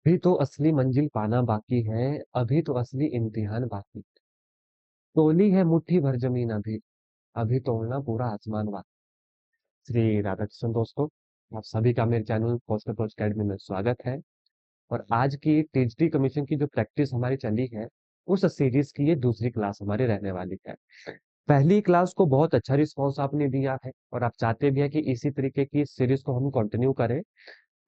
अभी तो असली मंजिल पाना बाकी है। अभी तो असली इम्तिहान बाकी है। तोली है मुट्ठी भर जमीन अभी। अभी तोड़ना पूरा आसमान बाकी। श्री राधा कृष्ण दोस्तों, आप सभी का मेरे चैनल पोस्टर पोस्ट अकेडमी में स्वागत है। और आज की टीजीटी कमीशन की जो प्रैक्टिस हमारी चली है, उस सीरीज की ये दूसरी क्लास हमारी रहने वाली है। पहली क्लास को बहुत अच्छा रिस्पॉन्स आपने दिया है और आप चाहते भी है कि इसी तरीके की सीरीज को हम कंटिन्यू करें।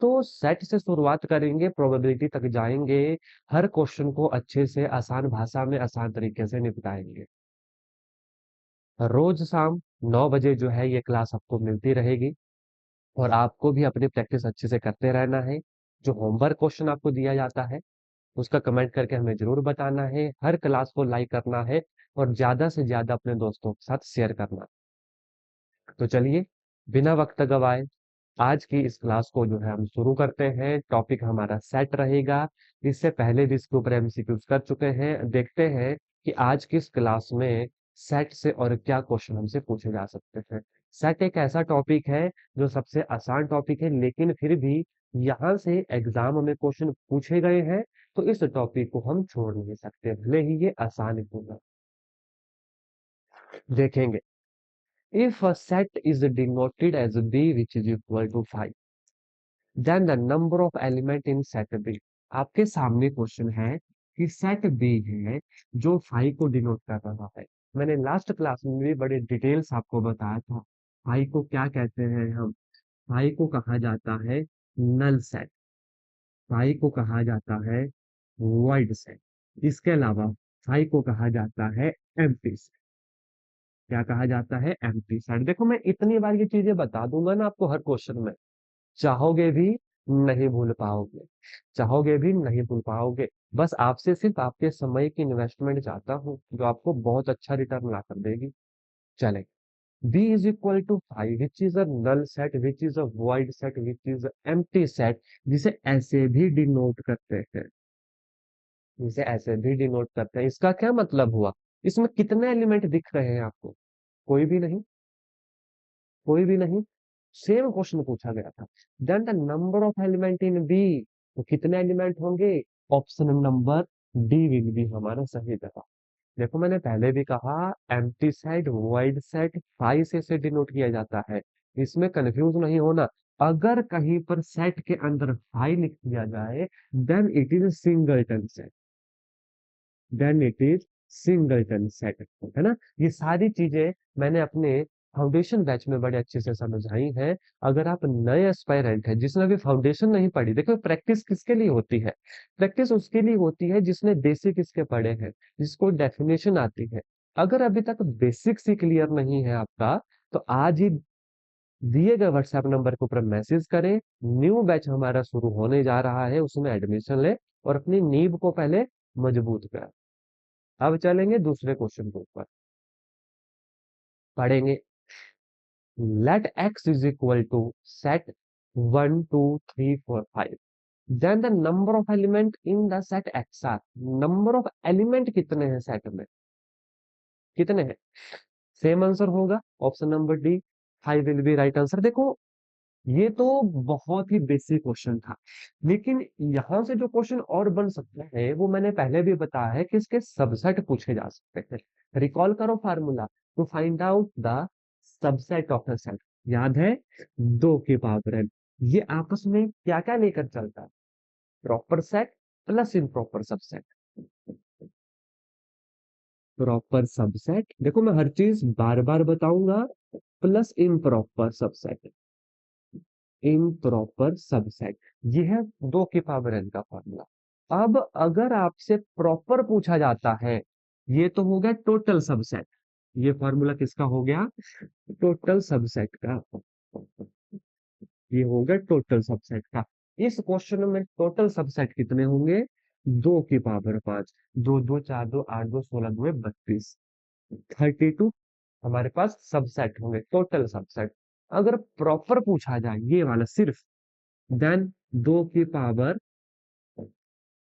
तो सेट से शुरुआत करेंगे, प्रोबेबिलिटी तक जाएंगे। हर क्वेश्चन को अच्छे से आसान भाषा में आसान तरीके से निपटाएंगे। रोज शाम 9 बजे जो है ये क्लास आपको मिलती रहेगी। और आपको भी अपनी प्रैक्टिस अच्छे से करते रहना है। जो होमवर्क क्वेश्चन आपको दिया जाता है उसका कमेंट करके हमें जरूर बताना है। हर क्लास को लाइक करना है और ज्यादा से ज्यादा अपने दोस्तों के साथ शेयर करना। तो चलिए, बिना वक्त गवाए आज की इस क्लास को जो है हम शुरू करते हैं। टॉपिक हमारा सेट रहेगा। इससे पहले भी इसके ऊपर एमसीक्यूज कर चुके हैं। देखते हैं कि आज की इस क्लास में सेट से और क्या क्वेश्चन हमसे पूछे जा सकते हैं। सेट एक ऐसा टॉपिक है जो सबसे आसान टॉपिक है, लेकिन फिर भी यहाँ से एग्जाम में क्वेश्चन पूछे गए हैं, तो इस टॉपिक को हम छोड़ नहीं सकते, भले ही ये आसान ही होगा। देखेंगे, if a set is denoted as b which is equal to 5, then the number of element in set b। आपके सामने क्वेश्चन है कि सेट बी है जो 5 को डिनोट कर रहा है। मैंने लास्ट क्लास में भी बड़े डिटेल्स आपको बताया था। 5 को क्या कहते हैं हम? 5 को कहा जाता है नल सेट। 5 को कहा जाता है वॉइड सेट। इसके अलावा 5 को कहा जाता है एम्प्टी। क्या कहा जाता है? Empty set. देखो, मैं इतनी बार ये चीजें बता दूंगा ना आपको हर क्वेश्चन में, चाहोगे भी नहीं भूल पाओगे। चाहोगे भी नहीं भूल पाओगे। बस आपसे सिर्फ आपके समय की इन्वेस्टमेंट चाहता हूँ जो आपको बहुत अच्छा रिटर्न ला कर देगी। चले, B is equal to 5 which is a null set which is a void set which is empty set, जिसे ऐसे भी डिनोट करते हैं। जिसे ऐसे भी डिनोट करते हैं। इसका क्या मतलब हुआ? इसमें कितने एलिमेंट दिख रहे हैं आपको? कोई भी नहीं। कोई भी नहीं। सेम क्वेश्चन पूछा गया था। Then the number of element in B, तो कितने एलिमेंट होंगे? Option number D will be हमारा सही जवाब। देखो, मैंने पहले भी कहा, एम्प्टी सेट वॉइड सेट 5 से डिनोट किया जाता है। इसमें कंफ्यूज नहीं होना। अगर कहीं पर सेट के अंदर 5 लिख दिया जाए, then it is singleton set. Then it is singleton set, है ना? ये सारी चीजें मैंने अपने फाउंडेशन बैच में बड़े अच्छे से समझाई हैं। अगर आप नए एस्पायरेंट हैं जिसने अभी फाउंडेशन नहीं पढ़ी, देखो प्रैक्टिस किसके लिए होती है? प्रैक्टिस उसके लिए होती है जिसने बेसिक इसके पढ़े हैं, जिसको डेफिनेशन आती है। अगर अभी तक बेसिक्स ही क्लियर नहीं है आपका, तो आज ही दिए गए व्हाट्सएप नंबर के ऊपर मैसेज करें। न्यू बैच हमारा शुरू होने जा रहा है, उसमें एडमिशन ले और अपनी नींव को पहले मजबूत करें। अब चलेंगे दूसरे क्वेश्चन के ऊपर, पढ़ेंगे। Let x is equal to set 1 2 3 4 5, then the number of element in the set x are. Number of element कितने हैं सेट में? कितने हैं? सेम आंसर होगा option number D, 5 will be right answer. देखो, ये तो बहुत ही बेसिक क्वेश्चन था, लेकिन यहां से जो क्वेश्चन और बन सकता है वो मैंने पहले भी बताया है कि इसके सबसेट पूछे जा सकते हैं। रिकॉल करो formula to find out the subset of a set. याद है? 2 की पावर n। ये आपस में क्या क्या लेकर चलता है? Proper set plus improper subset. Proper subset, देखो मैं हर चीज बार बार बताऊंगा, plus improper subset. Improper subset, ये है 2 की पावर n का फॉर्मूला। अब अगर आपसे प्रॉपर पूछा जाता है, ये तो हो गया टोटल सबसेट। ये फॉर्मूला किसका हो गया? टोटल सबसेट का। ये हो गया टोटल सबसेट का। इस क्वेश्चन में टोटल सबसेट कितने होंगे? 2 की पावर 5। 2 2 4 2 8 2 16 2 32। 32 हमारे पास सबसेट होंगे, टोटल सबसेट। अगर प्रॉपर पूछा जाए ये वाला सिर्फ, देन 2 की पावर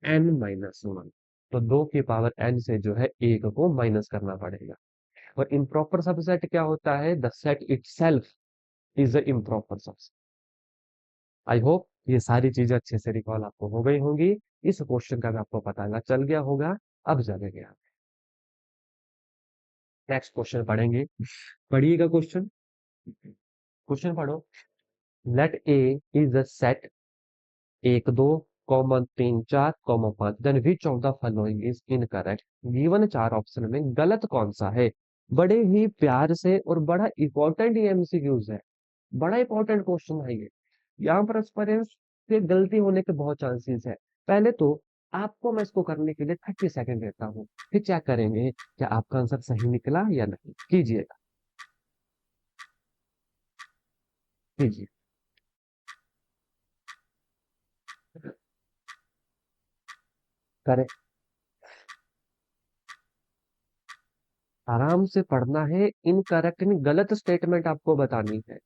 n-1, तो 2 की पावर n से जो है 1 को माइनस करना पड़ेगा। और इम्प्रॉपर सबसेट क्या होता है? The set itself is a improper subset. I hope ये सारी चीजें अच्छे से रिकॉल आपको हो गई होंगी। इस क्वेश्चन का भी आपको पता चल गया होगा। अब चलेंगे आप नेक्स्ट क्वेश्चन पढ़ेंगे। पढ़िएगा क्वेश्चन। क्वेश्चन पढ़ो। Let A is a set 1 2 3 4 5 then which of the following is incorrect. Given 4 option में गलत कौन सा है। बड़े ही प्यार से और बड़ा इंपॉर्टेंट ये एमसीक्यूज है। बड़ा इंपॉर्टेंट क्वेश्चन है ये। यहाँ पर एक्सपीरियंस से गलती होने के बहुत चांसेस है। पहले तो आपको मैं इसको करने के लिए 30 सेकंड देता हूँ, फिर चेक करेंगे क्या आपका आंसर सही निकला या नहीं। कीजिएगा, कीजिए। करें। आराम से पढ़ना है, इनकरेक्ट नहीं गलत स्टेटमेंट आपको बतानी है।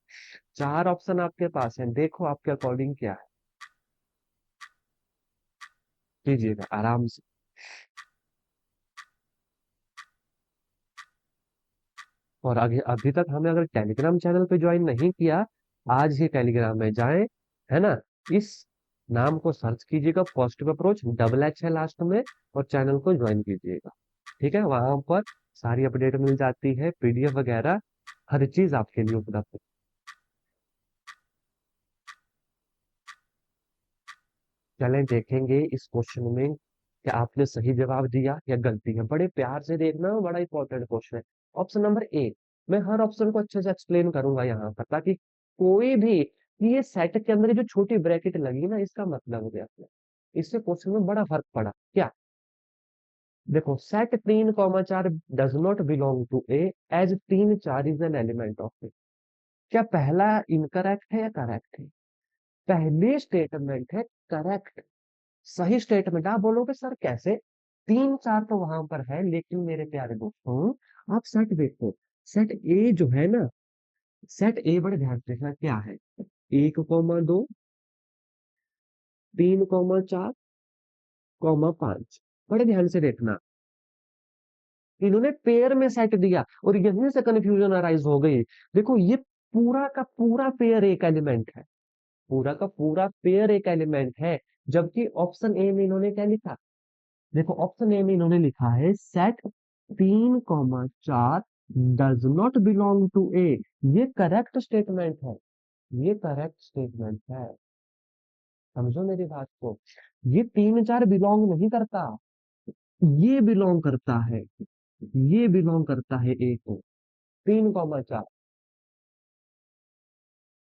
4 ऑप्शन आपके पास है, देखो आपके अकॉर्डिंग क्या है। कीजिएगा आराम से। और आगे अभी तक हमें अगर टेलीग्राम चैनल पे ज्वाइन नहीं किया, आज ही टेलीग्राम में जाएं, है ना। इस नाम को सर्च कीजिएगा, पॉजिटिव अप्रोच, डबल एच है लास्ट में, और चैनल को ज्वाइन कीजिएगा। ठीक है, वहां पर सारी अपडेट मिल जाती है, पीडीएफ वगैरह हर चीज आपके लिए उपलब्ध है। चलें देखेंगे इस क्वेश्चन में कि आपने सही जवाब दिया या गलती है। बड़े प्यार से देखना, बड़ा इंपॉर्टेंट क्वेश्चन है। ऑप्शन नंबर ए। मैं हर ऑप्शन को अच्छे से एक्सप्लेन करूंगा यहाँ पर, ताकि कोई भी कि ये सेट के अंदर ये जो छोटी ब्रैकेट लगी ना, इसका मतलब हो गया अपने। इससे क्वेश्चन में बड़ा फर्क पड़ा क्या। देखो, set 3 4 does not belong to A as 3 4 is an element of A. क्या पहला इनकरेक्ट है या करेक्ट है। पहली स्टेटमेंट है करेक्ट, सही स्टेटमेंट। आप बोलोगे सर कैसे, 3 4 तो वहां पर है, लेकिन मेरे प्यारे दोस्तों आप सेट देखो। सेट ए जो है ना, सेट ए बड़े ध्यान से देखना क्या है। 1 2 3 4 5, बड़े ध्यान से देखना। इन्होंने पेयर में सेट दिया और यहीं से कंफ्यूजन अराइज हो गई। देखो, ये पूरा का पूरा पेयर एक एलिमेंट है, पूरा का पूरा पेयर एक एलिमेंट है। जबकि ऑप्शन ए में इन्होंने क्या लिखा, देखो ऑप्शन ए में इन्होंने लिखा है set 3 4 does not belong to A. ये करेक्ट स्टेटमेंट है, ये करेक्ट स्टेटमेंट है। समझो मेरी बात को। ये 3 4 बिलोंग नहीं करता, ये बिलोंग करता है, ये बिलोंग करता है ए को। 3 4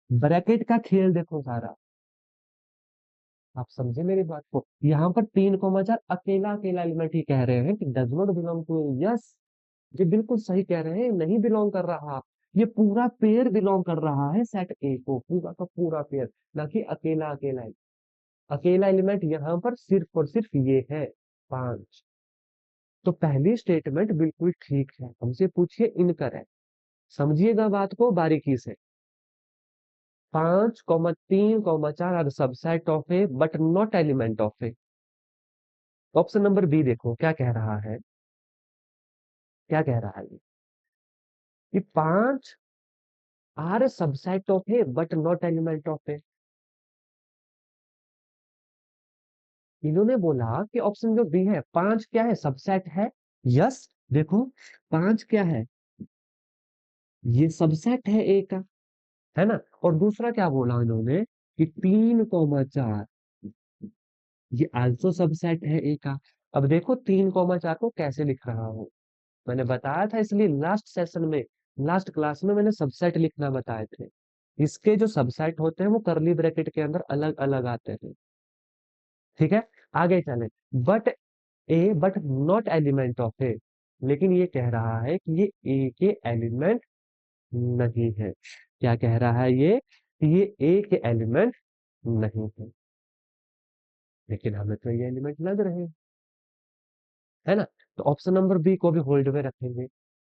ब्रैकेट का खेल देखो सारा। आप समझे मेरी बात को, यहाँ पर 3 4 अकेला अकेला एलिमेंट ही कह रहे हैं कि does not belong to. Yes, ये बिल्कुल सही कह रहे हैं, नहीं बिलोंग कर रहा। ये पूरा पेयर बिलोंग कर रहा है सेट ए को, पूरा का पूरा पेयर, ना कि अकेला अकेला। अकेला एलिमेंट यहाँ पर सिर्फ और सिर्फ ये है 5। तो पहली स्टेटमेंट बिल्कुल ठीक है, हमसे पूछिए इनकरेक्ट। समझिएगा बात को बारीकी से। 5 3 4 are subset of A but not element of A. Option number B देखो क्या कह रहा है, क्या कह रहा है ये, कि 5 are subset of A but not element of A. इन्होंने बोला कि ऑप्शन जो बी है 5 क्या है, सबसेट है। यस, देखो 5 क्या है, ये सबसेट है ए का, है ना। और दूसरा क्या बोला इन्होंने कि 3 4 ये आल्सो सबसेट है ए का। अब देखो 3 4 को कैसे लिख रहा हूं, मैंने बताया था, इसलिए लास्ट सेशन में, लास्ट क्लास में मैंने सबसेट लिखना बताए थे। इसके जो सबसेट होते हैं वो करली ब्रैकेट के अंदर अलग अलग आते हैं। ठीक है, आगे चले। But A but not element of A. लेकिन ये कह रहा है कि ये ए के एलिमेंट नहीं है। क्या कह रहा है ये, कि ये ए के एलिमेंट नहीं है। लेकिन हमें तो ये एलिमेंट लग रहे हैं, है ना। तो ऑप्शन नंबर बी को भी होल्ड में रखेंगे,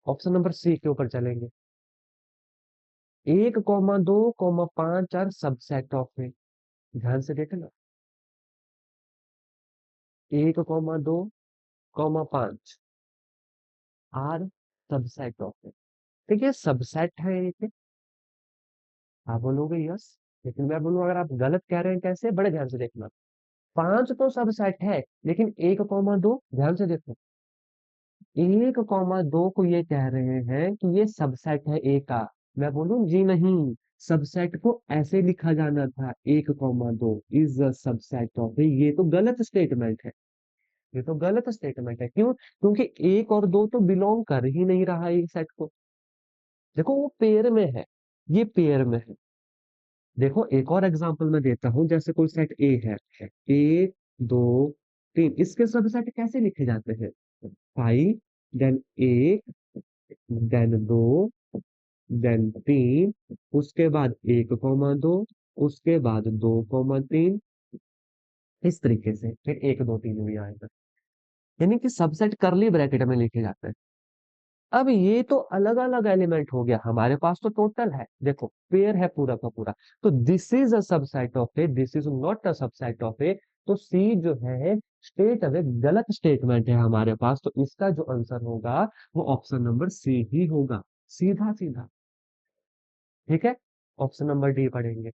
ऑप्शन नंबर सी के ऊपर चलेंगे। 1 2 5 आर सबसेट ऑफ ए। ध्यान से देखना, 1 2 5 आर सबसेट ऑफ ए। ठीक है, सबसेट है एक। आप बोलोगे यस, लेकिन मैं बोलूँ अगर आप गलत कह रहे हैं, कैसे, बड़े ध्यान से देखना। 5 तो सब सेट है, लेकिन 1,2 ध्यान से देखो, 1,2 को ये कह रहे हैं कि ये सबसेट है ए का। मैं बोलूं जी नहीं, सबसेट को ऐसे लिखा जाना था, 1,2 इज अ सबसेट ऑफ ए। ये तो गलत स्टेटमेंट है, ये तो गलत स्टेटमेंट है। क्यों? क्योंकि 1 और 2 तो बिलोंग कर ही नहीं रहा है एक सेट को। देखो वो पेयर में है, ये पेयर में है। देखो एक और एग्जांपल मैं देता हूँ, जैसे कोई सेट ए है, 1, 2, 3, इसके सबसेट कैसे लिखे जाते हैं? 5, देन 1, देन 2, देन 3, उसके बाद 1,2, उसके बाद 2,3, इस तरीके से फिर 1, 2, 3 भी आएगा। यानी कि सबसेट करली ब्रैकेट में लिखे जाते हैं। अब ये तो अलग अलग एलिमेंट हो गया, हमारे पास तो टोटल है, देखो पेयर है पूरा का पूरा। तो this is a subset of A, this is not a subset of A. तो सी जो है स्टेट अवे गलत स्टेटमेंट है हमारे पास, तो इसका जो आंसर होगा वो ऑप्शन नंबर सी ही होगा, सीधा सीधा। ठीक है, ऑप्शन नंबर डी पढ़ेंगे।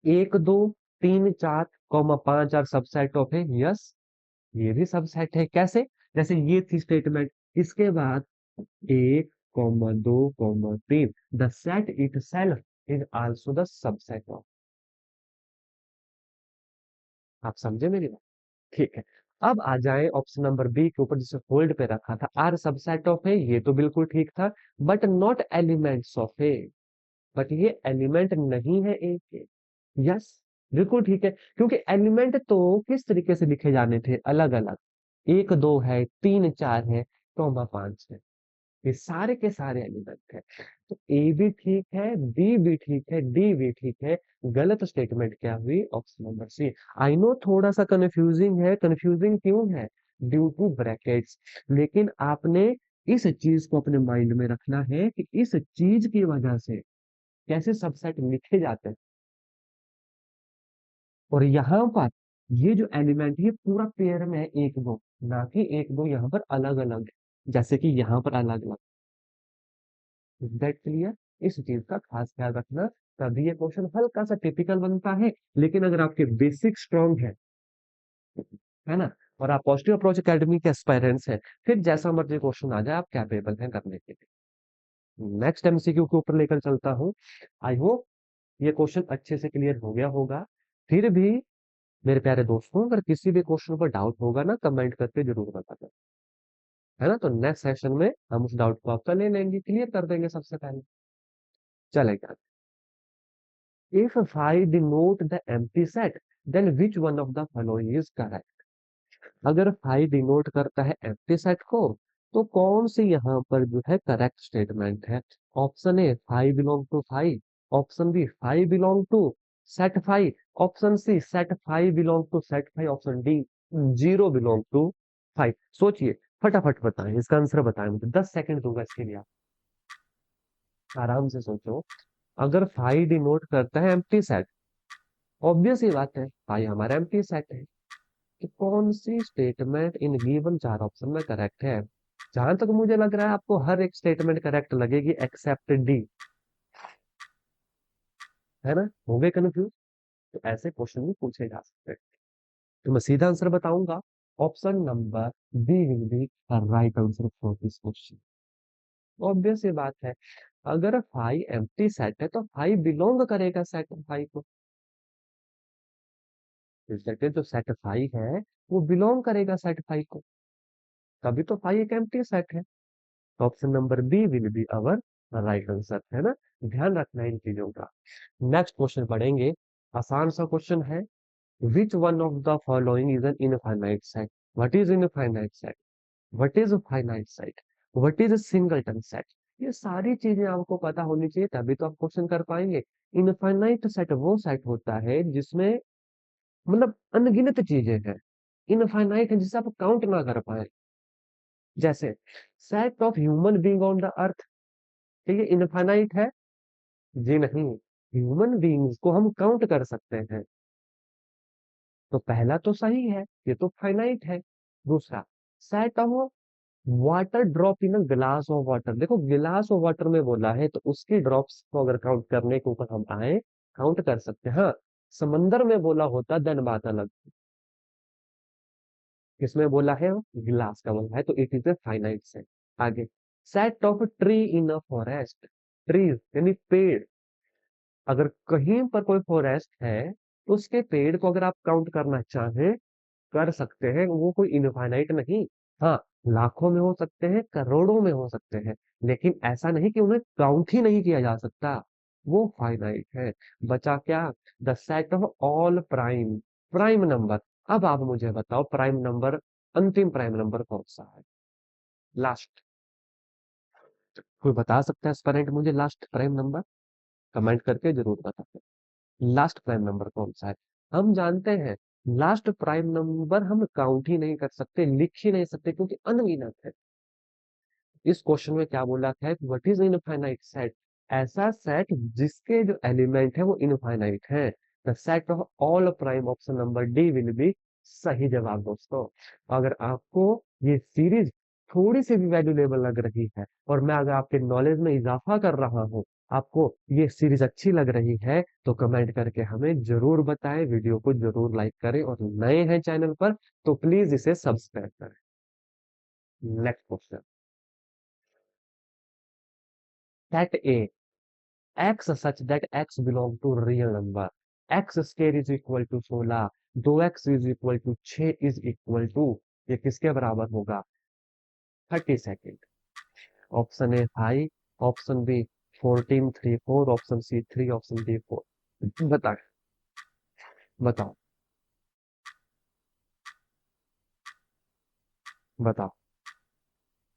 1, 2, 3, 4, 5 आर सबसेट ऑफ है, यस, ये भी सबसेट है। कैसे? जैसे ये थी स्टेटमेंट, इसके बाद 1, 2, 3, the set it self is also the subset of. आप समझे मेरी बात? ठीक है। अब आ जाए ऑप्शन नंबर बी के ऊपर, जिसे होल्ड पे रखा था, आर सबसेट ऑफ है, ये तो बिल्कुल ठीक था, but not elements of A. But ये एलिमेंट नहीं है ए के। यस, बिल्कुल ठीक है, क्योंकि एलिमेंट तो किस तरीके से लिखे जाने थे, अलग अलग। 1, 2 है, 3, 4 है, 5 है, ये सारे के सारे एलिमेंट है। तो ए भी ठीक है, बी भी ठीक है, डी भी ठीक है। गलत स्टेटमेंट क्या हुई? Option number C. I know थोड़ा सा कंफ्यूजिंग है, कंफ्यूजिंग क्यों है? Due to brackets. लेकिन आपने इस चीज को अपने माइंड में रखना है कि इस चीज की वजह से कैसे सबसेट लिखे जाते हैं। और यहाँ पर ये जो एलिमेंट है पूरा पेयर में है, 1, 2, ना कि 1, 2 यहाँ पर अलग अलग है, जैसे कि यहाँ पर अलग अलग। That clear? इस चीज का खास ख्याल रखना, तभी ये क्वेश्चन हल्का सा टिपिकल बनता है। लेकिन अगर आपके बेसिक स्ट्रांग है ना, और आप पॉजिटिव अप्रोच एकेडमी के एस्पायरेंट्स हैं, फिर जैसा मर्जी क्वेश्चन आ जाए आप कैपेबल हैं करने के लिए। नेक्स्ट एमसीक्यू के ऊपर लेकर चलता हूँ। आई होप ये क्वेश्चन अच्छे से क्लियर हो गया होगा। फिर भी मेरे प्यारे दोस्तों, अगर किसी भी क्वेश्चन पर डाउट होगा ना, कमेंट करके जरूर बताना, है ना। तो नेक्स्ट सेशन में हम उस डाउट को आपका ले लेंगे, क्लियर कर देंगे सबसे पहले। चलेगा। If phi denote the empty set, then which one of the following is correct? अगर phi डिनोट करता है empty set को, तो कौन सी यहाँ पर जो है करेक्ट स्टेटमेंट है? Option A phi belong to phi, option B phi belong to set phi, option C set phi belong to set phi, option D zero belong to phi। सोचिए, फटाफट बताएं, इसका आंसर बताएं मुझे, 10 सेकंड दूंगा इसके लिए, आप आराम से सोचो। अगर phi डिनोट करता है empty set, ऑब्वियस ही बात है भाई, हमारा एम्प्टी सेट है। कि कौन सी स्टेटमेंट इन गिवन 4 ऑप्शन में करेक्ट है? जहां तक मुझे लग रहा है आपको हर एक स्टेटमेंट करेक्ट लगेगी एक्सेप्ट डी, है ना। हो गए कंफ्यूज? तो ऐसे क्वेश्चन भी पूछे जा सकते हैं। तो मैं सीधा आंसर बताऊंगा, option number B will be right answer for this question. Obvious ये बात है, अगर फाई एम्प्टी सेट है तो फाई बिलोंग करेगा सेट फाई को। जो सेट फाई है वो बिलोंग करेगा सेट फाई को, तभी तो फाई एक एम्प्टी सेट है। Option number B will be our right answer, है ना। ध्यान रखना है इन चीजों का। नेक्स्ट क्वेश्चन पढ़ेंगे, आसान सा क्वेश्चन है। Which one of the following is an infinite set? What is infinite set? What is finite set? What is singleton set? ये सारी चीजें आपको पता होनी चाहिए, तभी तो आप क्वेश्चन कर पाएंगे। इनफाइनाइट सेट वो सेट होता है जिसमें मतलब अनगिनत चीजें हैं। इनफाइनाइट है जिसे आप काउंट ना कर पाए। जैसे set of human being on the earth, ठीक है, इनफाइनाइट है? जी नहीं, ह्यूमन बीइंग्स को हम काउंट कर सकते हैं। तो पहला तो सही है, ये तो फाइनाइट है। दूसरा, set of water drop in a glass of water, देखो गिलास ऑफ वाटर में बोला है तो उसकी ड्रॉप्स को अगर काउंट करने के ऊपर हम आए, काउंट कर सकते हैं। हाँ, समंदर में बोला होता देन बात अलग। किसमें बोला है? गिलास का बोला है, तो it is a finite set. आगे, set of tree in a forest, trees यानी पेड़। अगर कहीं पर कोई फॉरेस्ट है तो उसके पेड़ को अगर आप काउंट करना चाहें, कर सकते हैं, वो कोई इनफाइनाइट नहीं। हाँ, लाखों में हो सकते हैं, करोड़ों में हो सकते हैं, लेकिन ऐसा नहीं कि उन्हें काउंट ही नहीं किया जा सकता, वो फाइनाइट है। बचा क्या? The set of all prime, prime number. अब आप मुझे बताओ प्राइम नंबर, अंतिम प्राइम नंबर कौन सा है? लास्ट, कोई बता सकता है स्टूडेंट मुझे लास्ट प्राइम नंबर? कमेंट करके जरूर बताते, लास्ट प्राइम नंबर कौन सा है? हम जानते हैं लास्ट प्राइम नंबर हम काउंट ही नहीं कर सकते, लिख ही नहीं सकते, क्योंकि अनगिनत है। इस क्वेश्चन में क्या बोला है? What is infinite set? ऐसा सेट जिसके जो एलिमेंट है वो इनफाइनाइट है। The set of all prime, option number D will be सही जवाब दोस्तों। अगर आपको ये सीरीज थोड़ी सी भी वैल्यूएबल लग रही है, और मैं अगर आपके नॉलेज में इजाफा कर रहा हूँ, आपको ये सीरीज अच्छी लग रही है, तो कमेंट करके हमें जरूर बताएं, वीडियो को जरूर लाइक करें, और नए हैं चैनल पर तो प्लीज इसे सब्सक्राइब करें। Next question, set A x such that x belong to real number, x square is equal to 16, 2x is equal to 6 is equal to, ये किसके बराबर होगा? 30 second. Option A 5, option B 14 3 4, option C 3, option D 4। बताओ, बताओ, बताओ।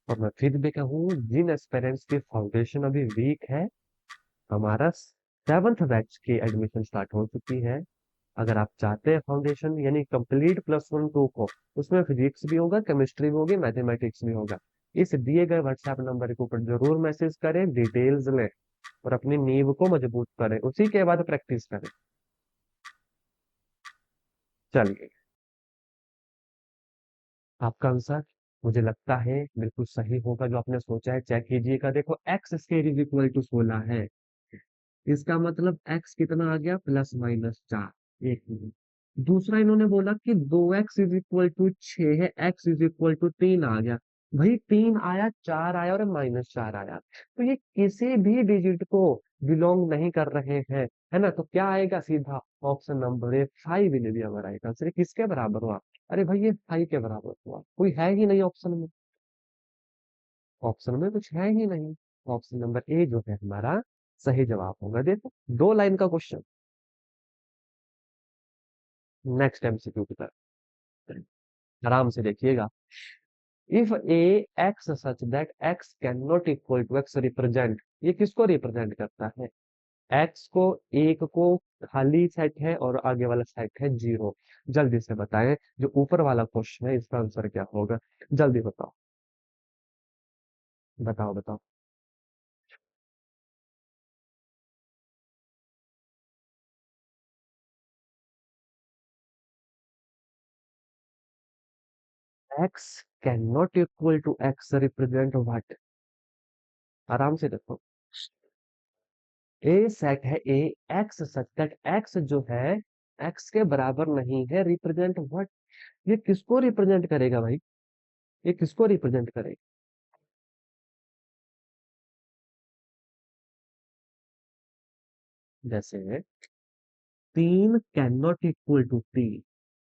और मैं फिर भी कहूँ, जिन एस्पिरेंट्स की फाउंडेशन अभी वीक है, हमारा 7th बैच की एडमिशन स्टार्ट हो चुकी है। अगर आप चाहते हैं फाउंडेशन यानी कंप्लीट +1 2 को, उसमें फिजिक्स भी होगा, केमिस्ट्री भी होगी, मैथमेटिक्स भी होगा, इस दिए गए व्हाट्सएप नंबर के ऊपर जरूर मैसेज करें, डिटेल्स लें और अपनी नींव को मजबूत करें, उसी के बाद प्रैक्टिस करें। चलिए, आपका आंसर मुझे लगता है बिल्कुल सही होगा, जो आपने सोचा है चेक कीजिएगा। देखो, x square is equal to 16 है, इसका मतलब x कितना आ गया? +-4। एक मिनट, दूसरा इन्होंने बोला कि 2x इज इक्वल टू 6 है, x इज इक्वल टू 3 आ गया। भाई 3 आया, 4 आया और -4 आया, तो ये किसी भी डिजिट को बिलोंग नहीं कर रहे हैं, है ना? तो क्या आएगा? सीधा option number A 5 will be हमारा राइट आंसर। किसके बराबर हुआ? अरे भाई ये 5 के बराबर हुआ, कोई है ही नहीं ऑप्शन में, ऑप्शन में कुछ है ही नहीं। ऑप्शन नंबर ए जो है हमारा सही जवाब होगा। देखो, 2 लाइन का क्वेश्चन। नेक्स्ट एमसीक्यू की तरफ आराम से देखिएगा। If A x such that x can not equal to x represent, ये किसको रिप्रेजेंट करता है? एक्स को, एक को, खाली सेट है और आगे वाला सेट है 0। जल्दी से बताएं, जो ऊपर वाला क्वेश्चन है इसका आंसर क्या होगा? जल्दी बताओ, बताओ, बताओ। X can not equal to x represent what? आराम से देखो, ए सेट है A, x such that x जो है एक्स के बराबर नहीं है, रिप्रेजेंट व्हाट? ये किसको रिप्रेजेंट करेगा भाई? ये किसको रिप्रेजेंट करेगा? जैसे 3 can not equal to 3,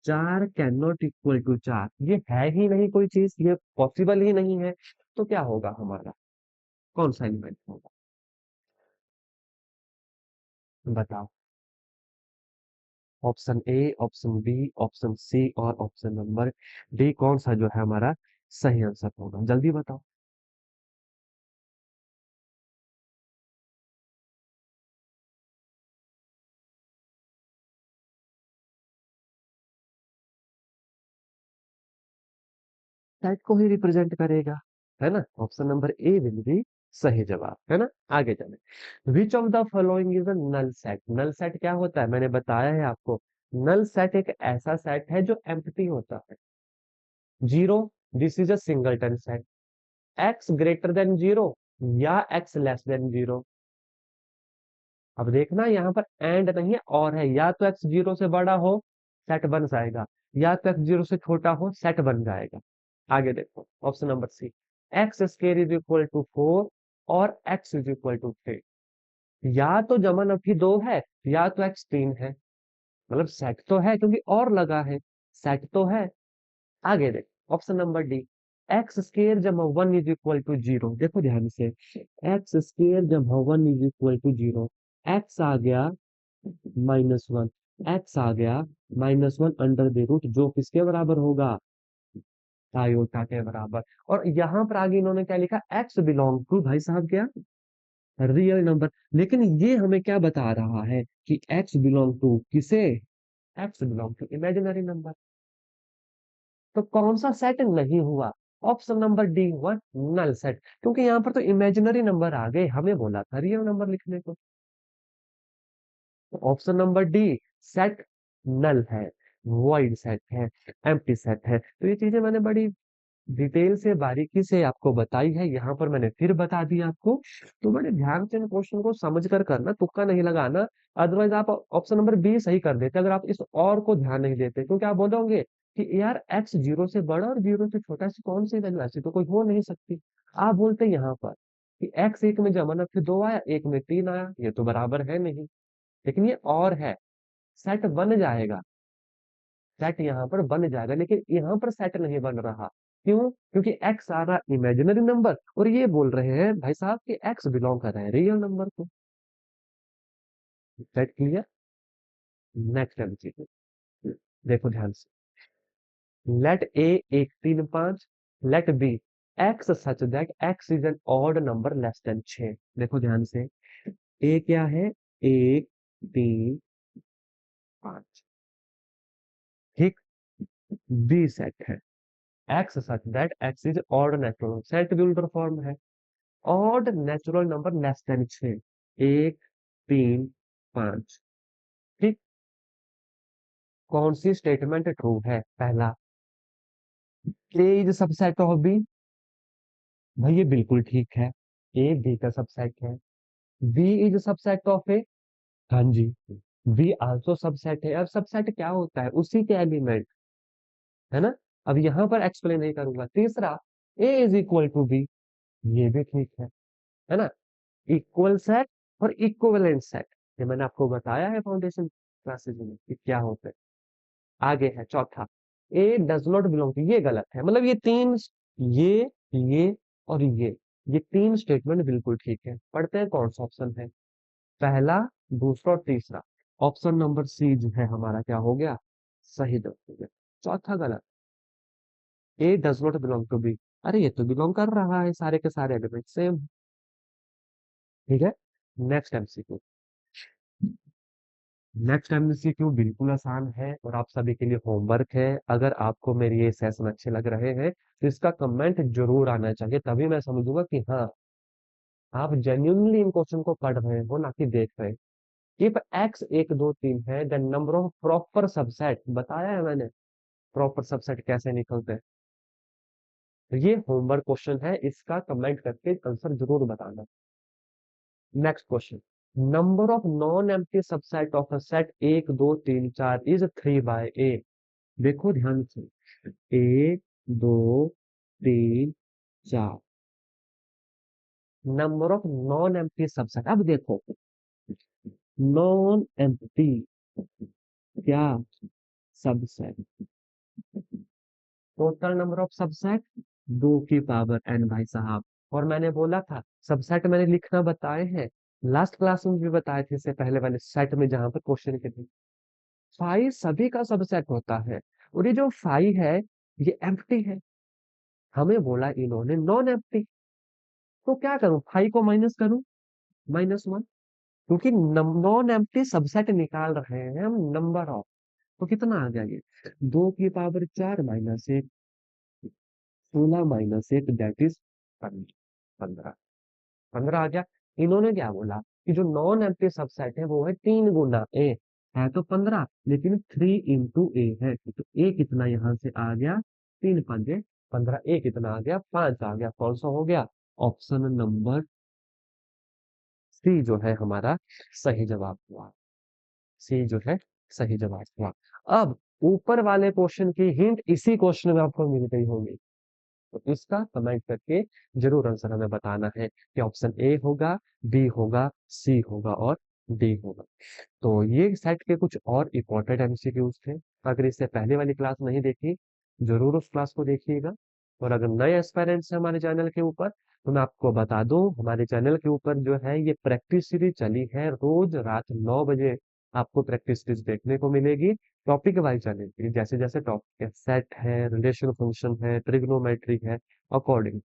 4 can not equal to 4, ये है ही नहीं कोई चीज, ये पॉसिबल ही नहीं है। तो क्या होगा हमारा? कौन सा एलिमेंट होगा? बताओ। Option A, option B, option C और ऑप्शन नंबर डी, कौन सा जो है हमारा सही आंसर होगा? जल्दी बताओ। सेट को ही रिप्रेजेंट करेगा, है ना? Option number A will be सही जवाब, है ना? आगे चले, which of the following is a null set? Null set क्या होता है? मैंने बताया है आपको, नल सेट एक ऐसा सेट है जो एम्प्टी होता है। 0, this is a singleton set. X greater than zero या एक्स लेस देन जीरो। अब देखना यहाँ पर एंड नहीं है और है, या तो एक्स जीरो से बड़ा हो सेट बन जाएगा, या तो एक्स जीरो से छोटा हो सेट बन जाएगा। आगे देखो option number C, x square is equal to 4 और एक्स इज इक्वल टू 3। या तो जमन अभी दो है या तो एक्स 3 है, मतलब सेट तो है क्योंकि और लगा है, सेट तो है। आगे देखो option number D, x square जमा 1 इज इक्वल टू 0। देखो ध्यान से, एक्स स्क्वायर जमा 1 इज इक्वल टू 0, एक्स आ गया -1, एक्स आ गया -1 अंडर द रूट, जो किसके बराबर होगा, आयोटा के बराबर। और यहाँ पर आगे इन्होंने क्या लिखा, एक्स बिलोंग टू भाई साहब क्या, रियल नंबर। लेकिन ये हमें क्या बता रहा है कि एक्स बिलोंग टू किसे, x belong to imaginary number. तो कौन सा सेट नहीं हुआ, ऑप्शन नंबर डी हुआ नल सेट, क्योंकि यहाँ पर तो इमेजिनरी नंबर आ गए, हमें बोला था रियल नंबर लिखने को। Option number D set null है, वॉइड सेट है, एम्प्टी सेट है। तो ये चीजें मैंने बड़ी डिटेल से बारीकी से आपको बताई है, यहाँ पर मैंने फिर बता दी आपको। तो बड़े ध्यान से इन क्वेश्चन को समझ कर करना, तुक्का नहीं लगाना। अदरवाइज आप ऑप्शन नंबर बी सही कर देते अगर आप इस और को ध्यान नहीं देते, क्योंकि आप बोलोगे कि यार एक्स जीरो से बड़ा और जीरो से छोटा, ऐसी कौन सी वैल्यू, ऐसी तो कोई हो नहीं सकती। आप बोलते यहाँ पर कि एक्स एक में जमा ना फिर दो आया, एक में तीन आया, ये तो बराबर है नहीं। लेकिन ये और है, सेट बन जाएगा, सेट यहाँ पर बन जाएगा, लेकिन यहाँ पर सेट नहीं बन रहा। क्यों, क्योंकि एक्स आ रहा इमेजिनरी नंबर और ये बोल रहे हैं भाई साहब कि एक्स बिलोंग कर रहे हैं रियल नंबर को। Set clear. नेक्स्ट एमसीक्यू देखो ध्यान से, लेट ए एक तीन पांच, let B x such that x is an odd number less than 6। देखो ध्यान से, ए क्या है, एक तीन पांच, ठीक। बी सेट है, x such that x is odd natural, set भी उल्टा फॉर्म है, odd natural number less than 6, एक तीन पांच, ठीक। कौन सी स्टेटमेंट ट्रू है, पहला ए इज सबसेट ऑफ बी, भाई ये बिल्कुल ठीक है, ए बी का सबसेट है। बी इज सबसेट ऑफ ए, हाँ जी, बी आल्सो सबसेट है। अब सबसेट क्या होता है, उसी के एलिमेंट, है ना। अब यहाँ पर एक्सप्लेन नहीं करूंगा। तीसरा, ए इज इक्वल टू बी, ये भी ठीक है ना। इक्वल सेट और इक्विवेलेंट सेट, ये मैंने आपको बताया है फाउंडेशन क्लासेस में कि क्या होता है। आगे है चौथा, ए डज नॉट बिलोंग टू, ये गलत है। मतलब ये तीन, ये और ये तीन स्टेटमेंट बिल्कुल ठीक है। पढ़ते हैं कौन सा ऑप्शन है, पहला, दूसरा और तीसरा। ऑप्शन नंबर सी जो है हमारा क्या हो गया, सही हो गया। चौथा गलत, A does not belong to B, अरे ये तो बिलोंग कर रहा है, सारे के सारे एलिमेंट सेम, ठीक है। नेक्स्ट एमसीक्यू, नेक्स्ट एमसीक्यू बिल्कुल आसान है और आप सभी के लिए होमवर्क है। अगर आपको मेरे ये सेशन अच्छे लग रहे हैं तो इसका कमेंट जरूर आना चाहिए, तभी मैं समझूंगा कि हाँ आप जेन्युइनली इन क्वेश्चन को पढ़ रहे हो, ना कि देख रहे। इफ एक्स एक दो तीन है, the number of proper subset, बताया है मैंने प्रॉपर सबसेट कैसे निकलते हैं। तो ये होमवर्क क्वेश्चन है, इसका कमेंट करके आंसर जरूर बताना। Next question, number of non empty subset of a set एक दो तीन चार इज 3/a। देखो ध्यान से, एक दो तीन चार, number of non empty subset. अब देखो, नॉन एम्प्टी क्या, subset, total number of subset 2 की पावर n भाई साहब। और मैंने बोला था सबसेट मैंने लिखना बताए हैं, लास्ट क्लास में भी बताए थे, इससे पहले वाले सेट में जहां पर क्वेश्चन के थे। फाइव सभी का सबसेट होता है, और ये जो फाइव है ये एम्प्टी है, हमें बोला इन्होंने नॉन एम्प्टी। तो क्या करूं, फाइव को माइनस करूं, -1, क्योंकि नॉन एम्प्टी सबसेट निकाल रहे हैं हम नंबर ऑफ। तो कितना आ गया ये, 2 की पावर 4 -1, 16 - 1 दैट इज 15, 15 आ गया। इन्होंने क्या बोला कि जो नॉन एम्प्टी सबसेट है वो है 3 गुना ए, है तो 15, लेकिन 3 इंटू ए है, तो ए कितना यहाँ से आ गया, 3 पंजे 15 ए कितना आ गया, 5 आ गया। कौन सा हो गया? ऑप्शन नंबर सी जो है हमारा सही जवाब हुआ। सी जो है सही जवाब हुआ। अब ऊपर वाले क्वेश्चन की हिंट इसी क्वेश्चन में आपको मिल गई होगी, तो इसका कमेंट करके जरूर आंसर हमें बताना है कि ऑप्शन ए होगा, बी होगा, सी होगा और डी होगा। तो ये सेट के कुछ और इम्पोर्टेंट एमसीक्यूज थे। अगर इससे पहले वाली क्लास नहीं देखी, जरूर उस क्लास को देखिएगा। और अगर नए एस्पायरेंट्स हैं हमारे चैनल के ऊपर, तो मैं आपको बता दूं, हमारे चैनल के ऊपर जो है ये प्रैक्टिस सीरीज चली है, रोज रात 9 बजे आपको प्रैक्टिस सीरीज देखने को मिलेगी। टॉपिक वाइज चलेगी, जैसे जैसे टॉपिक है, सेट है, रिलेशन फंक्शन है, ट्रिग्नोमेट्री है, अकॉर्डिंग।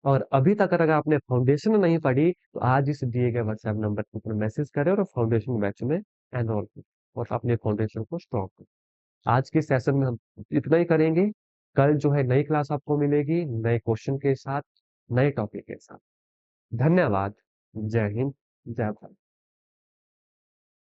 और अभी तक अगर आपने फाउंडेशन नहीं पढ़ी, तो आज इस दिए गए व्हाट्सएप नंबर के ऊपर मैसेज करें और फाउंडेशन बैच में एनरोल करें और अपने फाउंडेशन को स्ट्रॉन्ग करें। आज के सेशन में हम इतना ही करेंगे। कल जो है नई क्लास आपको मिलेगी, नए क्वेश्चन के साथ, नए टॉपिक के साथ। धन्यवाद। जय हिंद, जय भारत।